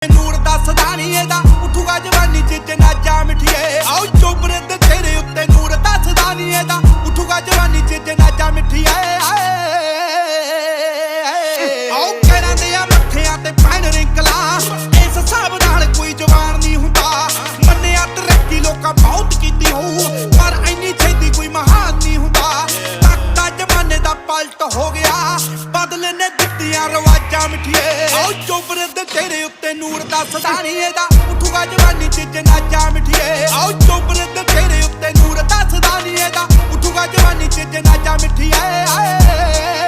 ਨੂਰ ਦੱਸਦਾ ਨੀ ਇਹਦਾ ਉੱਠੂਗਾ ਜਵਾਨੀ ਚ ਜਨਾਜਾ ਮਿੱਠੀਏ ਆਓ ਚੋਬਰੇ ਤੇ ਤੇਰੇ ਉੱਤੇ ਨੂਰ ਦੱਸਦਾ ਨੀ ਇਹਦਾ ਉੱਠੂਗਾ ਜਵਾਨੀ ਚ ਜਨਾਜਾ ਮਿੱਠੀਏ ਆਓ ਕਹਿਰਾਂ ਦੇ ਆ ਮੱਥਿਆਂ ਤੇ ਪੈਣ ਰਿੰਕਲਾਂ ਇਸ ਹਿਸਾਬ ਨਾਲ ਕੋਈ ਜਵਾਨ ਨਹੀਂ ਹੁੰਦਾ ਮੰਨਿਆ ਤਰੱਕੀ ਲੋਕਾਂ ਬਹੁਤ ਕੀਤੀ ਹੋਊ ਪਰ ਇੰਨੀ ਛੇਤੀ ਕੋਈ ਮਹਾਨ ਨਹੀਂ ਹੁੰਦਾ ਤੱਕਦਾ ਜਮਾਨੇ ਦਾ ਪਲਟ ਹੋ ਗਿਆ ਬਦਲੇ ਨੇ ਦਿੱਤੀਆਂ ਰਵਾਜਾਂ ਮਿੱਠੀਏ ਆਓ ਚੋਬਰੇ ਤੇ ਤੇਰੇ ਉੱਤੇ ਨੂਰ ਦੱਸਦਾ ਨੀ ਇਹਦਾ ਉੱਠੂਗਾ ਜਵਾਨੀ ਚ ਜਨਾਜਾ ਮਿੱਠੀਏ ਆਓ ਚੋਬਰੇ ਤੇ ਤੇਰੇ ਉੱਤੇ ਨੂਰ ਦੱਸਦਾ ਨੀ ਇਹਦਾ ਉੱਠੂਗਾ ਜਵਾਨੀ ਚ ਜਨਾਜਾ ਮਿੱਠੀਏ